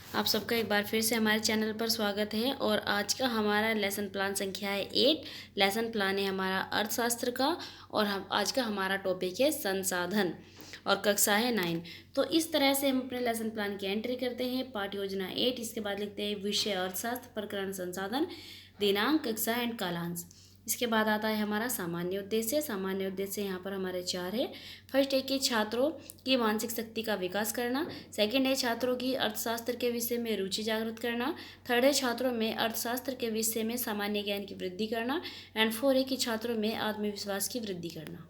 आप सबका एक बार फिर से हमारे चैनल पर स्वागत है। और आज का हमारा लेसन प्लान संख्या है 8। लेसन प्लान है हमारा अर्थशास्त्र का और हम आज का हमारा टॉपिक है संसाधन और कक्षा है 9। तो इस तरह से हम अपने लेसन प्लान की एंट्री करते हैं। पाठ योजना 8, इसके बाद लिखते हैं विषय अर्थशास्त्र, प्रकरण संसाधन, दिनांक, कक्षा एंड कालांश। इसके बाद आता है हमारा सामान्य उद्देश्य। सामान्य उद्देश्य यहाँ पर हमारे 4 है। फर्स्ट है कि छात्रों की मानसिक शक्ति का विकास करना। सेकंड है छात्रों की अर्थशास्त्र के विषय में रुचि जागृत करना। थर्ड है छात्रों में अर्थशास्त्र के विषय में सामान्य ज्ञान की वृद्धि करना। एंड 4 है कि छात्रों में आत्मविश्वास की वृद्धि करना।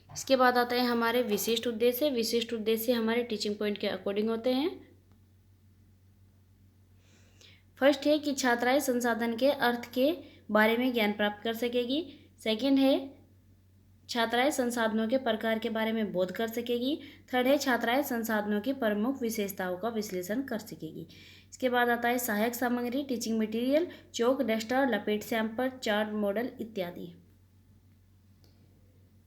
इसके बाद आता है हमारे विशिष्ट उद्देश्य। विशिष्ट उद्देश्य हमारे टीचिंग पॉइंट के अकॉर्डिंग होते हैं। फर्स्ट है कि छात्राएं संसाधन के अर्थ के बारे में ज्ञान प्राप्त कर सकेगी। सेकंड है छात्राएं संसाधनों के प्रकार के बारे में बोध कर सकेगी। थर्ड है छात्राएं संसाधनों की प्रमुख विशेषताओं का विश्लेषण कर सकेगी। इसके बाद आता है सहायक सामग्री, टीचिंग मटेरियल, चौक, डस्टर, लपेट सैंपल, चार्ट, मॉडल इत्यादि।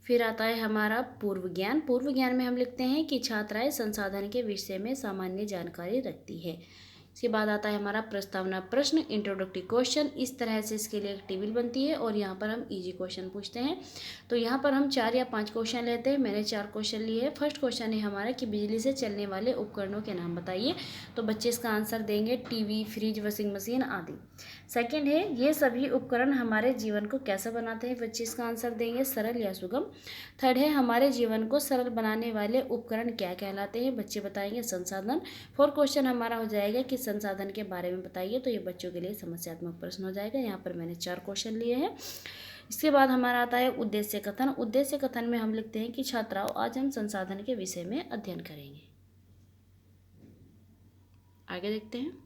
फिर आता है हमारा पूर्व ज्ञान। पूर्व ज्ञान में हम लिखते हैं कि छात्राएं संसाधन के विषय में सामान्य जानकारी रखती है। इसके बाद आता है हमारा प्रस्तावना प्रश्न, इंट्रोडक्टरी क्वेश्चन। इस तरह से इसके लिए एक टेबल बनती है और यहाँ पर हम इजी क्वेश्चन पूछते हैं। तो यहाँ पर हम 4 या 5 क्वेश्चन लेते हैं। मैंने 4 क्वेश्चन लिए हैं। फर्स्ट क्वेश्चन है हमारा कि बिजली से चलने वाले उपकरणों के नाम बताइए। तो बच्चे इसका आंसर देंगे टीवी, फ्रिज, वॉशिंग मशीन आदि। सेकेंड है ये सभी उपकरण हमारे जीवन को कैसा बनाते हैं। बच्चे इसका आंसर देंगे सरल या सुगम। थर्ड है हमारे जीवन को सरल बनाने वाले उपकरण क्या कहलाते हैं। बच्चे बताएंगे संसाधन। फोर्थ क्वेश्चन हमारा हो जाएगा कि संसाधन के बारे में बताइए। तो ये बच्चों के लिए समस्यात्मक प्रश्न हो जाएगा। यहाँ पर मैंने 4 क्वेश्चन लिए हैं। इसके बाद हमारा आता है उद्देश्य कथन। उद्देश्य कथन में हम लिखते हैं कि छात्राओं आज हम संसाधन के विषय में अध्ययन करेंगे। आगे देखते हैं।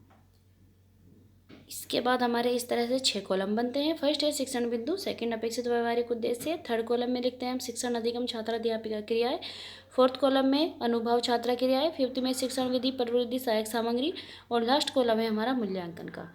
इसके बाद हमारे इस तरह से 6 कॉलम बनते हैं। फर्स्ट है शिक्षण बिंदु, सेकंड अपेक्षित व्यवहारिक उद्देश्य, थर्ड कॉलम में लिखते हैं हम शिक्षण अधिगम छात्राध्यापिका क्रियाएं, फोर्थ कॉलम में अनुभव छात्रा क्रियाएं, फिफ्थ में शिक्षण विधि प्रवृत्ति सहायक सामग्री और लास्ट कॉलम है हमारा मूल्यांकन का।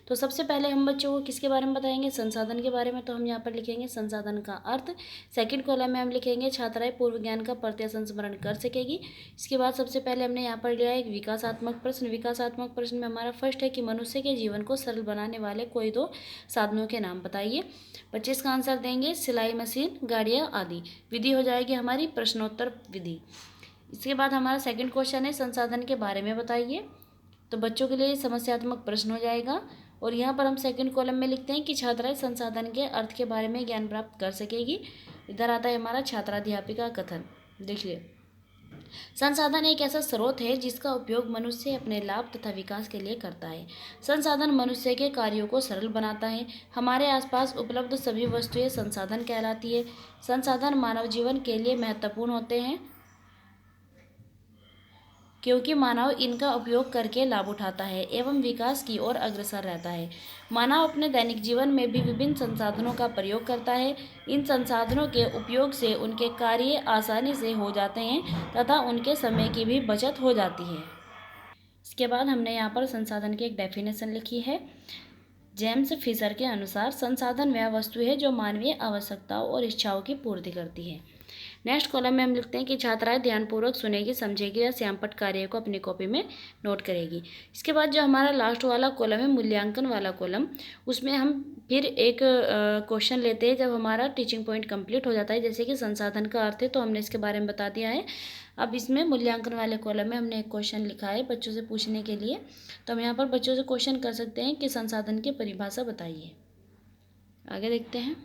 तो सबसे पहले हम बच्चों को किसके बारे में बताएंगे, संसाधन के बारे में। तो हम यहाँ पर लिखेंगे संसाधन का अर्थ। सेकंड कॉलम में हम लिखेंगे छात्राएं पूर्व ज्ञान का प्रत्यक्ष स्मरण कर सकेगी। इसके बाद सबसे पहले हमने यहाँ पर लिया एक विकासात्मक प्रश्न। विकासात्मक प्रश्न में हमारा फर्स्ट है कि मनुष्य के जीवन को सरल बनाने वाले कोई 2 साधनों के नाम बताइए। बच्चे इसका आंसर देंगे सिलाई मशीन, गाड़ियाँ आदि। विधि हो जाएगी हमारी प्रश्नोत्तर विधि। इसके बाद हमारा सेकंड क्वेश्चन है संसाधन के बारे में बताइए। तो बच्चों के लिए समस्यात्मक प्रश्न हो जाएगा। और यहाँ पर हम सेकंड कॉलम में लिखते हैं कि छात्राएं संसाधन के अर्थ के बारे में ज्ञान प्राप्त कर सकेगी। इधर आता है हमारा छात्राध्यापिका कथन। देखिए, संसाधन एक ऐसा स्रोत है जिसका उपयोग मनुष्य अपने लाभ तथा विकास के लिए करता है। संसाधन मनुष्य के कार्यों को सरल बनाता है। हमारे आसपास उपलब्ध सभी वस्तुएं संसाधन कहलाती है। संसाधन मानव जीवन के लिए महत्वपूर्ण होते हैं क्योंकि मानव इनका उपयोग करके लाभ उठाता है एवं विकास की ओर अग्रसर रहता है। मानव अपने दैनिक जीवन में भी विभिन्न संसाधनों का प्रयोग करता है। इन संसाधनों के उपयोग से उनके कार्य आसानी से हो जाते हैं तथा उनके समय की भी बचत हो जाती है। इसके बाद हमने यहाँ पर संसाधन की एक डेफिनेशन लिखी है। जेम्स फिशर के अनुसार संसाधन वह वस्तु है जो मानवीय आवश्यकताओं और इच्छाओं की पूर्ति करती है। नेक्स्ट कॉलम में हम लिखते हैं कि छात्राएं ध्यानपूर्वक सुनेगी, समझेगी और श्यामपट्ट कार्य को अपनी कॉपी में नोट करेगी। इसके बाद जो हमारा लास्ट वाला कॉलम है, मूल्यांकन वाला कॉलम, उसमें हम फिर एक क्वेश्चन लेते हैं जब हमारा टीचिंग पॉइंट कंप्लीट हो जाता है। जैसे कि संसाधन का अर्थ है तो हमने इसके बारे में बता दिया है। अब इसमें मूल्यांकन वाले कॉलम में हमने एक क्वेश्चन लिखा है बच्चों से पूछने के लिए। तो हम यहाँ पर बच्चों से क्वेश्चन कर सकते हैं कि संसाधन की परिभाषा बताइए। आगे देखते हैं।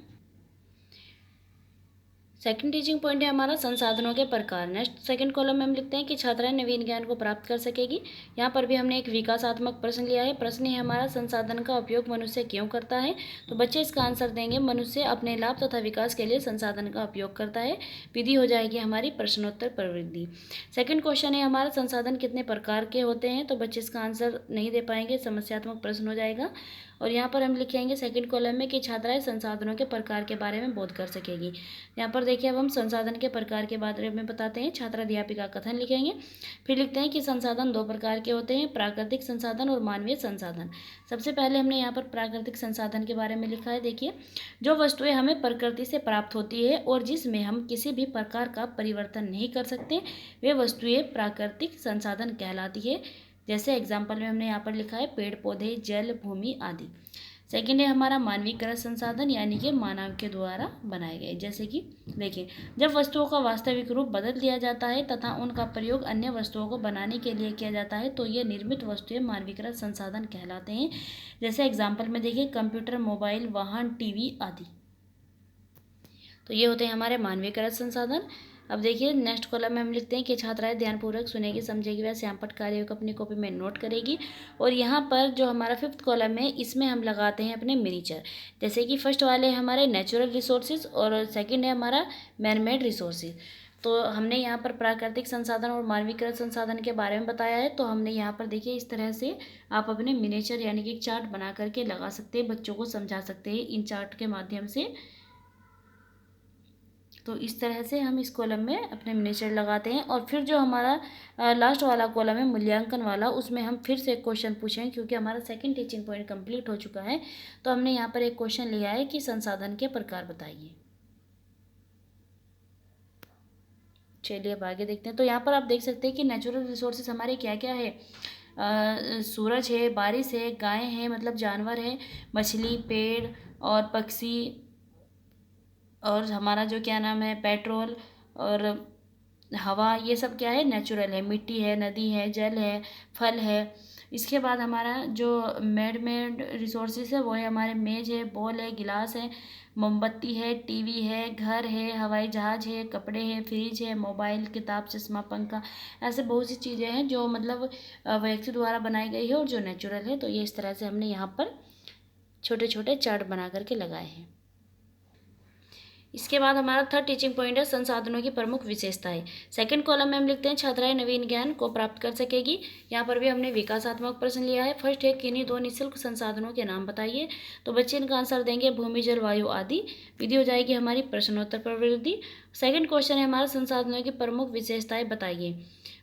सेकंड टीचिंग पॉइंट है हमारा संसाधनों के प्रकार। नेक्स्ट सेकंड कॉलम में हम लिखते हैं कि छात्राएं नवीन ज्ञान को प्राप्त कर सकेगी। यहाँ पर भी हमने एक विकासात्मक प्रश्न लिया है। प्रश्न है हमारा संसाधन का उपयोग मनुष्य क्यों करता है। तो बच्चे इसका आंसर देंगे मनुष्य अपने लाभ तथा विकास के लिए संसाधन का उपयोग करता है। विधि हो जाएगी हमारी प्रश्नोत्तर प्रवृत्ति। सेकंड क्वेश्चन है हमारा संसाधन कितने प्रकार के होते हैं। तो बच्चे इसका आंसर नहीं दे पाएंगे, समस्यात्मक प्रश्न हो जाएगा। और यहाँ पर हम लिखेंगे सेकंड कॉलम में कि छात्राएं संसाधनों के प्रकार के बारे में बोध कर सकेगी। यहाँ पर देखिए अब हम संसाधन के प्रकार के बारे में बताते हैं। छात्राध्यापिका कथन लिखेंगे। फिर लिखते हैं कि संसाधन 2 प्रकार के होते हैं, प्राकृतिक संसाधन और मानवीय संसाधन। सबसे पहले हमने यहाँ पर प्राकृतिक संसाधन के बारे में लिखा है। देखिए, जो वस्तुएं हमें प्रकृति से प्राप्त होती है और जिसमें हम किसी भी प्रकार का परिवर्तन नहीं कर सकते, वे वस्तुएं प्राकृतिक संसाधन कहलाती है। जैसे एग्जाम्पल में हमने यहाँ पर लिखा है पेड़ पौधे, जल, भूमि आदि। सेकेंड है हमारा मानवीकृत संसाधन, यानी कि मानव के द्वारा बनाए गए। जैसे कि देखिए, जब वस्तुओं का वास्तविक रूप बदल दिया जाता है तथा उनका प्रयोग अन्य वस्तुओं को बनाने के लिए किया जाता है तो ये निर्मित वस्तुएं मानवीकृत संसाधन कहलाते हैं। जैसे एग्जाम्पल में देखिए, कंप्यूटर, मोबाइल, वाहन, टीवी आदि। तो ये होते हैं हमारे मानवीकृत संसाधन। अब देखिए नेक्स्ट कॉलम में हम लिखते हैं कि छात्राएं ध्यानपूर्वक सुनेगी, समझेगी व श्यामपट्ट कार्यों को अपनी कॉपी में नोट करेगी। और यहाँ पर जो हमारा 5th कॉलम है इसमें हम लगाते हैं अपने मिनीचर। जैसे कि फर्स्ट वाले हमारे नेचुरल रिसोर्सेज और सेकंड है हमारा मैन मेड रिसोर्सेज। तो हमने यहाँ पर प्राकृतिक संसाधन और मानवीकृत संसाधन के बारे में बताया है। तो हमने यहाँ पर देखिए इस तरह से आप अपने मिनीचर यानी कि एक चार्ट बना करके लगा सकते हैं, बच्चों को समझा सकते हैं इन चार्ट के माध्यम से। तो इस तरह से हम इस कॉलम में अपने मिनीचर लगाते हैं। और फिर जो हमारा लास्ट वाला कॉलम है मूल्यांकन वाला, उसमें हम फिर से एक क्वेश्चन पूछेंगे क्योंकि हमारा सेकंड टीचिंग पॉइंट कंप्लीट हो चुका है। तो हमने यहाँ पर एक क्वेश्चन लिया है कि संसाधन के प्रकार बताइए। चलिए अब आगे देखते हैं। तो यहाँ पर आप देख सकते हैं कि नेचुरल रिसोर्सेज हमारे क्या क्या है। सूरज है, बारिश है, गाय है मतलब जानवर है, मछली, पेड़ और पक्षी, और हमारा जो क्या नाम है पेट्रोल और हवा, ये सब क्या है नेचुरल है। मिट्टी है, नदी है, जल है, फल है। इसके बाद हमारा जो मेड रिसोर्सेज है वो है हमारे मेज है, बॉल है, गिलास है, मोमबत्ती है, टीवी है, घर है, हवाई जहाज है, कपड़े हैं, फ्रिज है, मोबाइल, किताब, चश्मा, पंखा। ऐसे बहुत सी चीज़ें हैं जो मतलब व्यक्ति द्वारा बनाई गई है और जो नेचुरल है। तो ये इस तरह से हमने यहाँ पर छोटे छोटे चार्ट बना करके लगाए हैं। इसके बाद हमारा थर्ड टीचिंग पॉइंट है संसाधनों की प्रमुख विशेषताएं। सेकंड कॉलम में हम लिखते हैं छात्राएं नवीन ज्ञान को प्राप्त कर सकेगी। यहाँ पर भी हमने विकासात्मक प्रश्न लिया है। फर्स्ट है किन्हीं दो निःशुल्क संसाधनों के नाम बताइए। तो बच्चे इनका आंसर देंगे भूमि, जल, वायु आदि। विधि हो जाएगी हमारी प्रश्नोत्तर प्रवृत्ति। सेकंड क्वेश्चन है हमारा संसाधनों की प्रमुख विशेषताएं बताइए।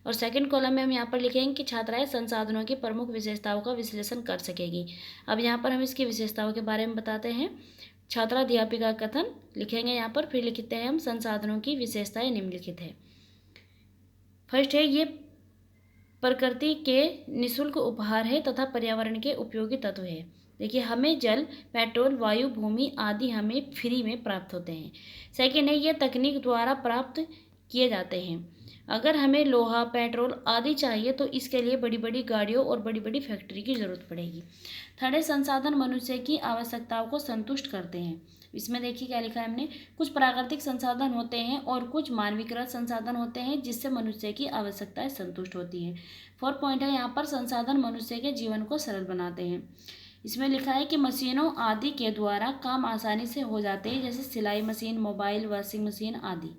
और सेकंड कॉलम में हम यहाँ पर लिखेंगे कि छात्राएं संसाधनों की प्रमुख विशेषताओं का विश्लेषण कर सकेगी। अब यहाँ पर हम इसकी विशेषताओं के बारे में बताते हैं। छात्राध्यापिका कथन लिखेंगे यहाँ पर, फिर लिखते हैं हम संसाधनों की विशेषताएं निम्नलिखित है। फर्स्ट है ये प्रकृति के निःशुल्क उपहार है तथा पर्यावरण के उपयोगी तत्व है। देखिए हमें जल, पेट्रोल, वायु, भूमि आदि हमें फ्री में प्राप्त होते हैं। सेकेंड है ये तकनीक द्वारा प्राप्त किए जाते हैं। अगर हमें लोहा, पेट्रोल आदि चाहिए तो इसके लिए बड़ी बड़ी गाड़ियों और बड़ी बड़ी फैक्ट्री की जरूरत पड़ेगी। थर्ड है संसाधन मनुष्य की आवश्यकताओं को संतुष्ट करते हैं। इसमें देखिए क्या लिखा है हमने, कुछ प्राकृतिक संसाधन होते हैं और कुछ मानवीकृत संसाधन होते हैं जिससे मनुष्य की आवश्यकताएं संतुष्ट होती है। फोर्थ पॉइंट है यहाँ पर संसाधन मनुष्य के जीवन को सरल बनाते हैं। इसमें लिखा है कि मशीनों आदि के द्वारा काम आसानी से हो जाते हैं, जैसे सिलाई मशीन, मोबाइल, वॉशिंग मशीन आदि।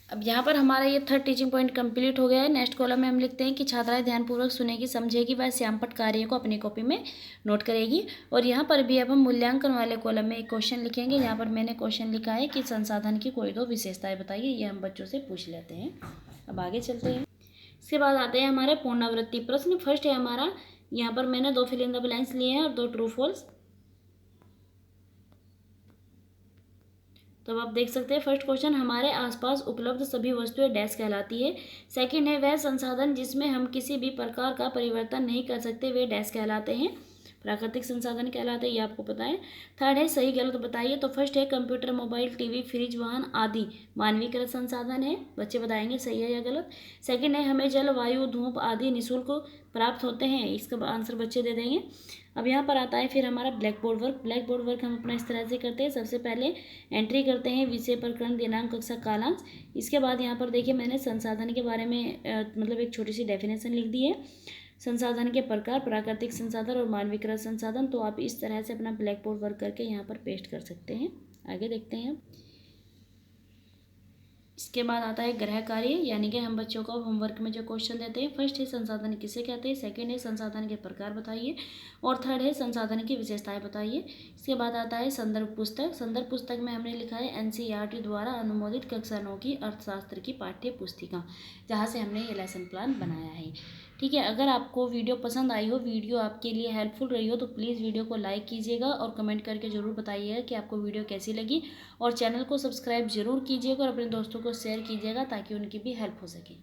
अब यहाँ पर हमारा ये थर्ड टीचिंग पॉइंट कंप्लीट हो गया है। नेक्स्ट कॉलम में हम लिखते हैं कि छात्राएं ध्यानपूर्वक सुनेगी, समझेगी व श्यामपट्ट कार्य को अपनी कॉपी में नोट करेगी। और यहाँ पर भी अब हम मूल्यांकन वाले कॉलम में एक क्वेश्चन लिखेंगे। यहाँ पर मैंने क्वेश्चन लिखा है कि संसाधन की कोई दो विशेषताएं बताइए। ये हम बच्चों से पूछ लेते हैं। अब आगे चलते हैं। इसके बाद आते हैं हमारे पुनरावृत्ति प्रश्न। फर्स्ट है हमारा, यहाँ पर मैंने 2 फिल इन द ब्लैंक्स लिए हैं और 2 ट्रू फॉल्स। तो अब आप देख सकते हैं फर्स्ट क्वेश्चन, हमारे आसपास उपलब्ध सभी वस्तुएं डैश कहलाती है। सेकंड है वह संसाधन जिसमें हम किसी भी प्रकार का परिवर्तन नहीं कर सकते वे डैश कहलाते हैं, प्राकृतिक संसाधन कहलाते हैं, ये आपको पता है। थर्ड है सही गलत बताइए। तो फर्स्ट है कंप्यूटर, मोबाइल, टीवी, फ्रिज, वाहन आदि मानवीकृत संसाधन है, बच्चे बताएंगे सही है या गलत। सेकंड है हमें जल, वायु, धूप आदि निःशुल्क प्राप्त होते हैं, इसका आंसर बच्चे दे देंगे। अब यहाँ पर आता है फिर हमारा black board work. Black board work हम अपना इस तरह से करते हैं। सबसे पहले एंट्री करते हैं विषय, प्रकरण, दिनांक, कक्षा, कालांश। इसके बाद यहाँ पर देखिए मैंने संसाधन के बारे में मतलब एक छोटी सी डेफिनेशन लिख दी है। संसाधन के प्रकार, प्राकृतिक संसाधन और मानवीकृत संसाधन। तो आप इस तरह से अपना ब्लैक बोर्ड वर्क करके यहाँ पर पेस्ट कर सकते हैं। आगे देखते हैं। इसके बाद आता है गृह कार्य, यानी कि हम बच्चों को होमवर्क में जो क्वेश्चन देते हैं। फर्स्ट है संसाधन किसे कहते हैं, सेकंड है संसाधन के प्रकार बताइए, और थर्ड है संसाधन की विशेषताएं बताइए। इसके बाद आता है संदर्भ पुस्तक। संदर्भ पुस्तक में हमने लिखा है एनसीईआरटी द्वारा अनुमोदित कक्षा 9 की अर्थशास्त्र की पाठ्य पुस्तिका, जहाँ से हमने ये लेसन प्लान बनाया है। ठीक है, अगर आपको वीडियो पसंद आई हो, वीडियो आपके लिए हेल्पफुल रही हो, तो प्लीज़ वीडियो को लाइक कीजिएगा और कमेंट करके ज़रूर बताइएगा कि आपको वीडियो कैसी लगी। और चैनल को सब्सक्राइब जरूर कीजिएगा और अपने दोस्तों को शेयर कीजिएगा ताकि उनकी भी हेल्प हो सके।